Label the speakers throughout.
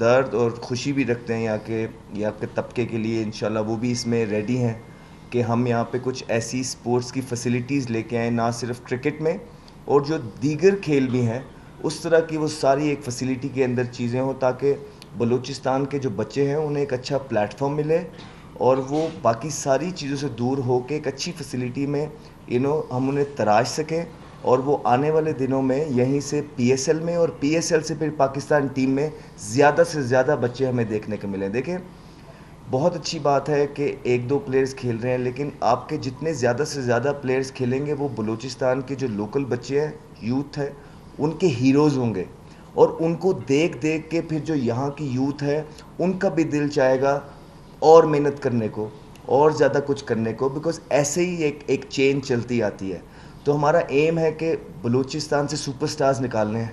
Speaker 1: درد اور خوشی بھی رکھتے ہیں یہاں کے طبقے کے لیے. انشاءاللہ وہ بھی اس میں ریڈی ہیں کہ ہم یہاں پہ کچھ ایسی سپورٹس کی فیسلٹیز لے کے آئیں, نہ صرف کرکٹ میں اور جو دیگر کھیل بھی ہیں اس طرح کی وہ ساری ایک فیسلٹی کے اندر چیزیں ہوں, تاکہ بلوچستان کے جو بچے ہیں انہیں ایک اچھا پلیٹ فارم ملے اور وہ باقی ساری چیزوں سے دور ہو کے ایک اچھی فیسلٹی میں ہم انہیں تراش سکیں, اور وہ آنے والے دنوں میں یہیں سے پی ایس ایل میں اور پی ایس ایل سے پھر پاکستان ٹیم میں زیادہ سے زیادہ بچے ہمیں دیکھنے کو ملیں. دیکھیں بہت اچھی بات ہے کہ ایک دو پلیئرز کھیل رہے ہیں, لیکن آپ کے جتنے زیادہ سے زیادہ پلیئرز کھیلیں گے وہ بلوچستان کے جو لوکل بچے ہیں, یوتھ ہے, ان کے ہیروز ہوں گے, اور ان کو دیکھ دیکھ کے پھر جو یہاں کی یوتھ ہے ان کا بھی دل چاہے گا اور محنت کرنے کو اور زیادہ کچھ کرنے کو, بیکاز ایسے ہی ایک چین چلتی آتی ہے. تو ہمارا ایم ہے کہ بلوچستان سے سپر سٹارز نکالنے ہیں.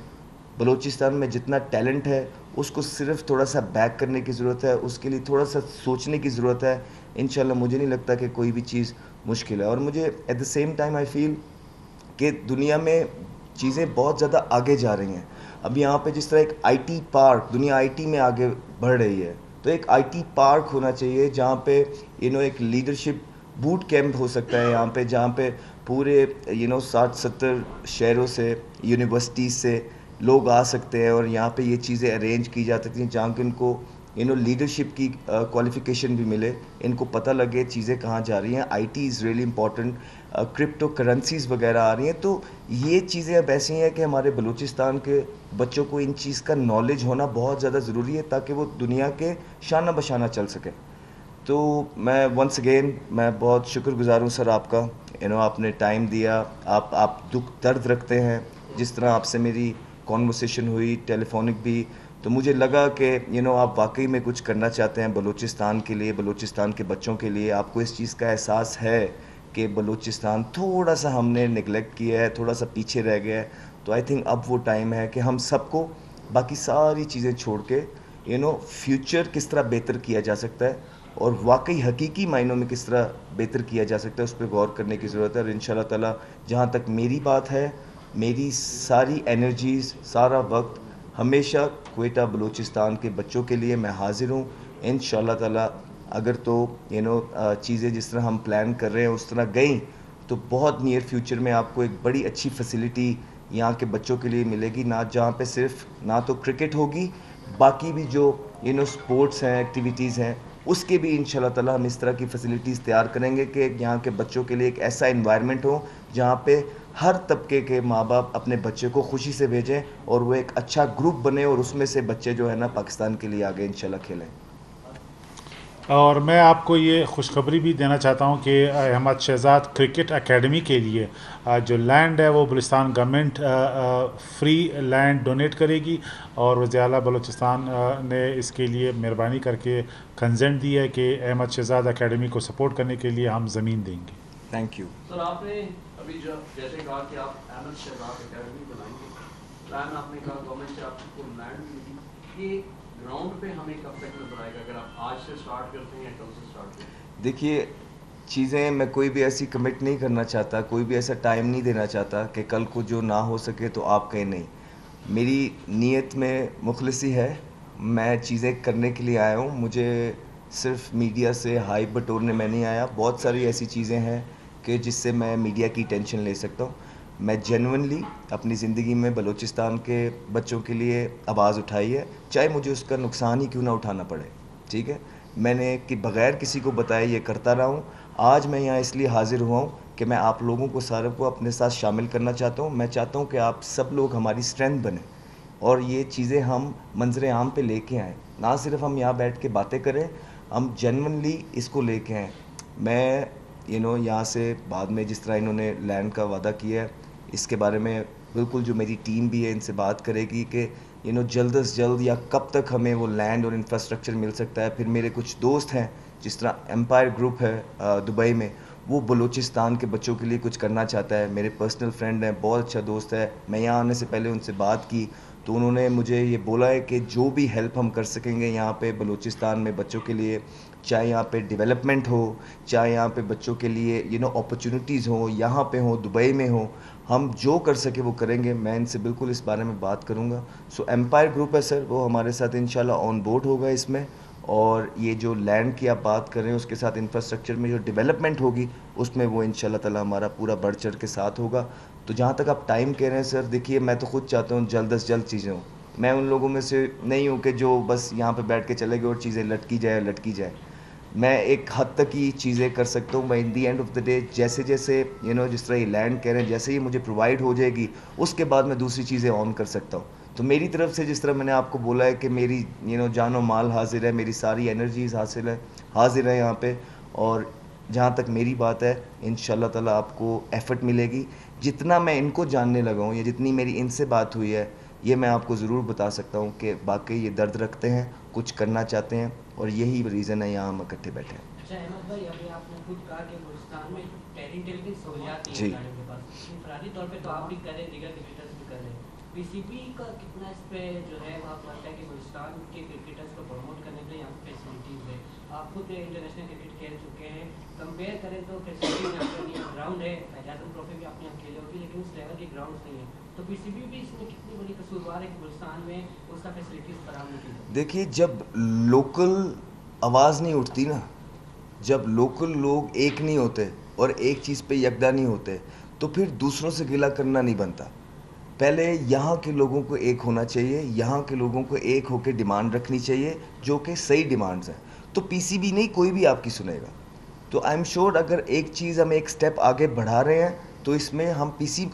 Speaker 1: بلوچستان میں جتنا ٹیلنٹ ہے اس کو صرف تھوڑا سا بیک کرنے کی ضرورت ہے, اس کے لیے تھوڑا سا سوچنے کی ضرورت ہے. انشاءاللہ مجھے نہیں لگتا کہ کوئی بھی چیز مشکل ہے, اور مجھے at the same time I feel کہ دنیا میں چیزیں بہت زیادہ آگے جا رہی ہیں. اب یہاں پہ جس طرح ایک آئی ٹی پارک, دنیا آئی ٹی میں آگے بڑھ رہی ہے, تو ایک آئی ٹی پارک ہونا چاہیے جہاں پہ ایک لیڈرشپ بوٹ کیمپ ہو سکتا ہے یہاں پہ, جہاں پہ پورے 60-70 شہروں سے, یونیورسٹیز سے لوگ آ سکتے ہیں اور یہاں پہ یہ چیزیں ارینج کی جا سکتی ہیں, جہاں کہ ان کو لیڈرشپ کی کوالیفیکیشن بھی ملے, ان کو پتہ لگے چیزیں کہاں جا رہی ہیں. I T is really important, crypto currencies وغیرہ آ رہی ہیں, تو یہ چیزیں اب ایسی ہیں کہ ہمارے بلوچستان کے بچوں کو ان چیز کا نالج ہونا بہت زیادہ ضروری ہے تاکہ وہ دنیا کے شانہ بشانہ چل سکیں. تو میں ونس اگین میں بہت شکر گزار ہوں سر آپ کا, آپ نے ٹائم دیا, آپ دکھ درد رکھتے ہیں. جس طرح آپ سے میری کانورسیشن ہوئی ٹیلی فونک بھی, تو مجھے لگا کہ آپ واقعی میں کچھ کرنا چاہتے ہیں بلوچستان کے لیے, بلوچستان کے بچوں کے لیے. آپ کو اس چیز کا احساس ہے کہ بلوچستان تھوڑا سا ہم نے نگلیکٹ کیا ہے, تھوڑا سا پیچھے رہ گیا ہے. تو آئی تھنک اب وہ ٹائم ہے کہ ہم سب کو باقی ساری چیزیں چھوڑ کے فیوچر کس طرح بہتر کیا جا سکتا ہے اور واقعی حقیقی معنوں میں کس طرح بہتر کیا جا سکتا ہے, اس پہ غور کرنے کی ضرورت ہے. اور ان شاء اللہ تعالیٰ جہاں تک میری بات ہے, میری ساری انرجیز, سارا وقت ہمیشہ کوئٹہ بلوچستان کے بچوں کے لیے میں حاضر ہوں. ان شاء اللہ تعالیٰ اگر تو چیزیں جس طرح ہم پلان کر رہے ہیں اس طرح گئیں تو بہت نیئر فیوچر میں آپ کو ایک بڑی اچھی فیسلٹی یہاں کے بچوں کے لیے ملے گی, نہ جہاں پہ صرف نہ تو کرکٹ ہوگی, باقی بھی جو سپورٹس ہیں, ایکٹیویٹیز ہیں, اس کے بھی ان شاء اللہ تعالیٰ ہم اس طرح کی فیسلٹیز تیار کریں گے کہ یہاں کے بچوں کے لیے ایک ایسا انوائرمنٹ ہو جہاں پہ ہر طبقے کے ماں باپ اپنے بچے کو خوشی سے بھیجیں اور وہ ایک اچھا گروپ بنے اور اس میں سے بچے جو ہے نا پاکستان کے لیے آگے انشاءاللہ کھیلیں.
Speaker 2: اور میں آپ کو یہ خوشخبری بھی دینا چاہتا ہوں کہ احمد شہزاد کرکٹ اکیڈمی کے لیے جو لینڈ ہے وہ Balochistan government free land donate کرے گی, اور وزیر اعلیٰ بلوچستان نے اس کے لیے مہربانی کر کے کنسنٹ دی ہے کہ احمد شہزاد اکیڈمی کو سپورٹ کرنے کے لیے ہم زمین دیں گے.
Speaker 1: Thank you
Speaker 3: sir. آپ نے ابھی جیسے کہا کہ آپ احمد شہزاد اکیڈمی بنائیں گے, پلان آپ نے کہا گورنمنٹ سے آپ کو لینڈ ملی, یہ گراؤنڈ پہ ہمیں کب تک نظر آئے گا اگر آپ آج سے اسٹارٹ کرتے ہیں یا کل سے اسٹارٹ کرتے ہیں؟
Speaker 1: دیکھیے چیزیں میں کوئی بھی ایسی کمٹ نہیں کرنا چاہتا, کوئی بھی ایسا ٹائم نہیں دینا چاہتا کہ کل کو جو نہ ہو سکے تو آپ کہیں نہیں. میری نیت میں مخلصی ہے, میں چیزیں کرنے کے لیے آیا ہوں. مجھے صرف میڈیا سے ہائی بٹورنے میں نہیں آیا, بہت ساری ایسی چیزیں ہیں کہ جس سے میں میڈیا کی ٹینشن لے سکتا ہوں. میں جینونلی اپنی زندگی میں بلوچستان کے بچوں کے لیے آواز اٹھائی ہے, چاہے مجھے اس کا نقصان ہی کیوں نہ اٹھانا پڑے. ٹھیک ہے, میں نے کہ بغیر کسی کو بتائے یہ کرتا رہا ہوں. آج میں یہاں اس لیے حاضر ہوا ہوں کہ میں آپ لوگوں کو سارے کو اپنے ساتھ شامل کرنا چاہتا ہوں. میں چاہتا ہوں کہ آپ سب لوگ ہماری اسٹرینتھ بنیں اور یہ چیزیں ہم منظر عام پہ لے کے آئیں, نہ صرف ہم یہاں بیٹھ کے باتیں کریں, ہم جینونلی اس کو لے کے آئیں. میں یہاں سے بعد میں جس طرح انہوں نے لینڈ کا وعدہ کیا ہے اس کے بارے میں بالکل جو میری ٹیم بھی ہے ان سے بات کرے گی کہ جلد از جلد یا کب تک ہمیں وہ لینڈ اور انفراسٹرکچر مل سکتا ہے. پھر میرے کچھ دوست ہیں جس طرح ایمپائر گروپ ہے دبئی میں, وہ بلوچستان کے بچوں کے لیے کچھ کرنا چاہتا ہے. میرے پرسنل فرینڈ ہیں, بہت اچھا دوست ہے, میں یہاں آنے سے پہلے ان سے بات کی تو انہوں نے مجھے یہ بولا ہے کہ جو بھی ہیلپ ہم کر سکیں گے یہاں پہ بلوچستان میں بچوں کے لیے، چاہے یہاں پہ ڈیولپمنٹ ہو، چاہے یہاں پہ بچوں کے لیے اپرچونیٹیز ہوں، یہاں پہ ہوں، دبئی میں ہوں، ہم جو کر سکے وہ کریں گے. میں ان سے بالکل اس بارے میں بات کروں گا. سو ایمپائر گروپ ہے سر، وہ ہمارے ساتھ انشاءاللہ آن بورڈ ہوگا اس میں. اور یہ جو لینڈ کی آپ بات کر رہے ہیں اس کے ساتھ انفراسٹرکچر میں جو ڈیولپمنٹ ہوگی اس میں وہ انشاءاللہ تعالی ہمارا پورا بڑھ چڑھ کے ساتھ ہوگا. تو جہاں تک آپ ٹائم کہہ رہے ہیں سر، دیکھیے میں تو خود چاہتا ہوں جلد از جلد چیزیں ہوں. میں ان لوگوں میں سے نہیں ہوں کہ جو بس یہاں پہ بیٹھ کے چلے گئے اور چیزیں لٹکی جائے. میں ایک حد تک ہی چیزیں کر سکتا ہوں. میں in the end of the day جیسے جس طرح یہ لینڈ کہہ رہے ہیں جیسے ہی مجھے پرووائڈ ہو جائے گی اس کے بعد میں دوسری چیزیں آن کر سکتا ہوں. تو میری طرف سے جس طرح میں نے آپ کو بولا ہے کہ میری جان و مال حاضر ہے، میری ساری انرجیز حاضر ہے یہاں پہ. اور جہاں تک میری بات ہے انشاءاللہ تعالی آپ کو ایفرٹ ملے گی. جتنا میں ان کو جاننے لگا ہوں یا جتنی میری ان سے بات ہوئی ہے، یہ میں آپ کو ضرور بتا سکتا ہوں کہ واقعی یہ درد رکھتے ہیں، کچھ کرنا چاہتے ہیں، اور یہی ریزن ہے یہاں ہم اکٹھے بیٹھے ہیں.
Speaker 4: اچھا احمد بھائی، ابھی آپ نے خود کہا کہ بلوچستان میں ٹیکنیکل کی سہولیات نہیں
Speaker 1: جی.
Speaker 4: ہیں کے پاس. انفرادی طور پہ تو آپ بھی کر رہے ہیں، دیگر کرکٹرز بھی کر رہے ہیں. پی سی بی کا کتنا اس پہ جو ہے وہ آپ لگتا ہے کہ بلوچستان کے کرکٹرز کو پروموٹ کرنے کے لیے یہاں پہ فیسلٹیز ہے؟ آپ خود انٹرنیشنل کرکٹ کھیل چکے ہیں، کمپیئر کریں تو فیسلٹیز یہاں پہ گراؤنڈ ہے، اعزازی ٹرافی بھی آپ نے یہاں کھیلے ہوگی لیکن اس لیول کے گراؤنڈس نہیں ہیں. تو پی سی بی بھی اس میں کتنی بڑی قصوروار ہے کہ بلوچستان میں اس کا فیسلٹیز فراہم نہیں کی؟
Speaker 1: دیکھیے جب لوکل آواز نہیں اٹھتی نا، جب لوکل لوگ ایک نہیں ہوتے اور ایک چیز پہ یکجا نہیں ہوتے تو پھر دوسروں سے گلہ کرنا نہیں بنتا. پہلے یہاں کے لوگوں کو ایک ہونا چاہیے، یہاں کے لوگوں کو ایک ہو کے ڈیمانڈ رکھنی چاہیے جو کہ صحیح ڈیمانڈز ہیں. تو پی سی بی نہیں، کوئی بھی آپ کی سنے گا. تو آئی ایم شیور اگر ایک چیز ہم ایک سٹیپ آگے بڑھا رہے ہیں تو اس میں ہم پی سی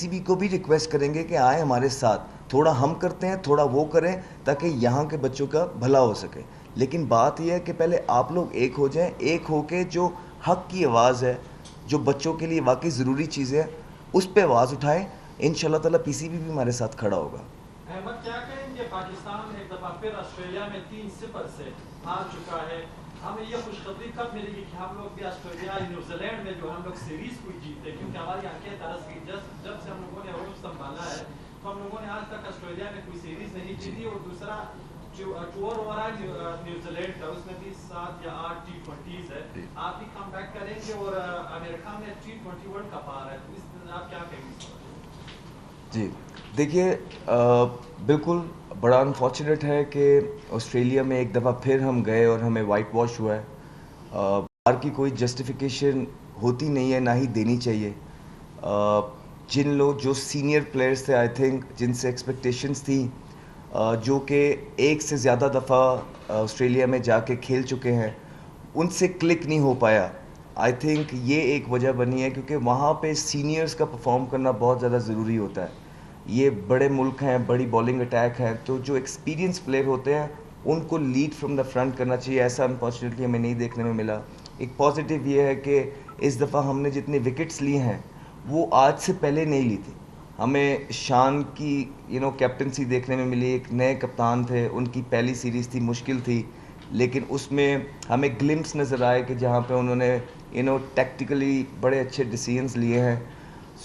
Speaker 1: بی کو بھی ریکویسٹ کریں گے کہ آئیں ہمارے ساتھ، تھوڑا ہم کرتے ہیں تھوڑا وہ کریں تاکہ یہاں کے بچوں کا بھلا ہو سکے. لیکن بات یہ ہے کہ پہلے آپ لوگ ایک ہو جائیں، ایک ہو کے جو حق کی آواز ہے، جو بچوں کے لیے واقعی ضروری چیزیں ہیں اس پہ آواز اٹھائیں. انشاءاللہ تعالیٰ پی سی بی بھی ہمارے ساتھ کھڑا ہوگا.
Speaker 5: احمد کیا کہیں گے، پاکستان ایک دفعہ پھر آسٹریلیا میں 3-0 سے ہار چکا ہے. ہمیں یہ خوشخبری کب ملے گی کہ ہم لوگ بھی آسٹریلیا نیوزی لینڈ میں جو ہم لوگ سیریز کو جیتے؟ کیونکہ ہماری آنکھیں ترس گئی جب سے ہم لوگوں نے عروج سنبھالا ہے تو ہم لوگوں نے آج تک آسٹریلیا میں کوئی سیریز نہیں جیتی. اور دوسرا ٹور ہو رہا ہے نیوزی لینڈ کا، اس میں بھی 7 یا 8 T20s ہے. آپ بھی کم بیک کریں گے اور امریکہ میں T20 ورلڈ کپ آ رہا ہے، تو اس میں آپ کیا کہیں گے؟
Speaker 1: جی دیکھیے، بالکل بڑا انفارچونیٹ ہے کہ آسٹریلیا میں ایک دفعہ پھر ہم گئے اور ہمیں وائٹ واش ہوا ہے. ہار کی کوئی جسٹیفیکیشن ہوتی نہیں ہے، نہ ہی دینی چاہیے. جو سینئر پلیئرس تھے آئی تھنک جن سے ایکسپیکٹیشنس تھیں، جو کہ ایک سے زیادہ دفعہ آسٹریلیا میں جا کے کھیل چکے ہیں، ان سے کلک نہیں ہو پایا. آئی تھنک یہ ایک وجہ بنی ہے کیونکہ وہاں پہ سینئرز کا پرفارم کرنا بہت زیادہ ضروری ہوتا ہے. یہ بڑے ملک ہیں، بڑی بالنگ اٹیک ہے، تو جو ایکسپیرینس پلیئر ہوتے ہیں ان کو لیڈ فرام دا فرنٹ کرنا چاہیے. ایسا انفارچونیٹلی ہمیں نہیں دیکھنے میں ملا. ایک پازیٹیو یہ ہے کہ اس دفعہ ہم نے جتنے وکٹس لی ہیں وہ آج سے پہلے نہیں لی تھی. ہمیں شان کی کیپٹنسی دیکھنے میں ملی. ایک نئے کپتان تھے، ان کی پہلی سیریز تھی، مشکل تھی، لیکن اس میں ہمیں گلمپس نظر آئے کہ جہاں پہ انہوں نے ٹیکٹیکلی بڑے اچھے ڈیسیژنس لیے ہیں.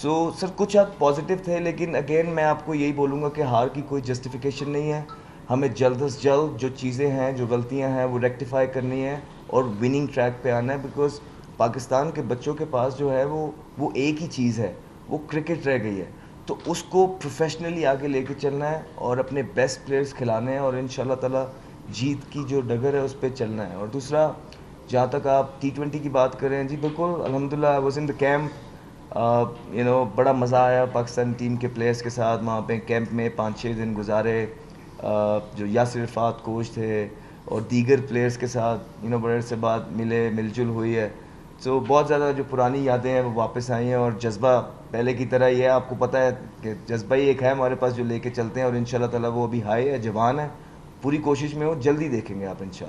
Speaker 1: سو سر کچھ حد پازیٹیو تھے، لیکن اگین میں آپ کو یہی بولوں گا کہ ہار کی کوئی جسٹیفیکیشن نہیں ہے. ہمیں جلد از جلد جو چیزیں ہیں، جو غلطیاں ہیں وہ ریکٹیفائی کرنی ہے اور وننگ ٹریک پہ آنا ہے. بیکاز پاکستان کے بچوں کے پاس جو ہے وہ ایک ہی چیز ہے، وہ کرکٹ رہ گئی ہے. تو اس کو پروفیشنلی آگے لے کے چلنا ہے اور اپنے بیسٹ پلیئرز کھلانے ہیں اور انشاءاللہ تعالیٰ جیت کی جو ڈگر ہے اس پہ چلنا ہے. اور دوسرا جہاں تک آپ T20 کی بات کریں، جی بالکل الحمدللہ I was in the camp. بڑا مزہ آیا پاکستان ٹیم کے پلیئرز کے ساتھ. وہاں پہ کیمپ میں 5-6 دن گزارے. جو یاسر عرفات کوچ تھے اور دیگر پلیئرز کے ساتھ بڑے عرصے بعد مل جل ہوئی ہے. تو بہت زیادہ جو پرانی یادیں ہیں وہ واپس آئی ہیں اور جذبہ پہلے کی طرح یہ ہے. آپ کو پتہ ہے کہ جذبہ ہی ایک ہے ہمارے پاس جو لے کے چلتے ہیں اور انشاءاللہ تعالیٰ وہ ابھی ہائی ہے، جوان ہے. پوری کوشش میں ہو، جلدی دیکھیں گے آپ انشاءاللہ.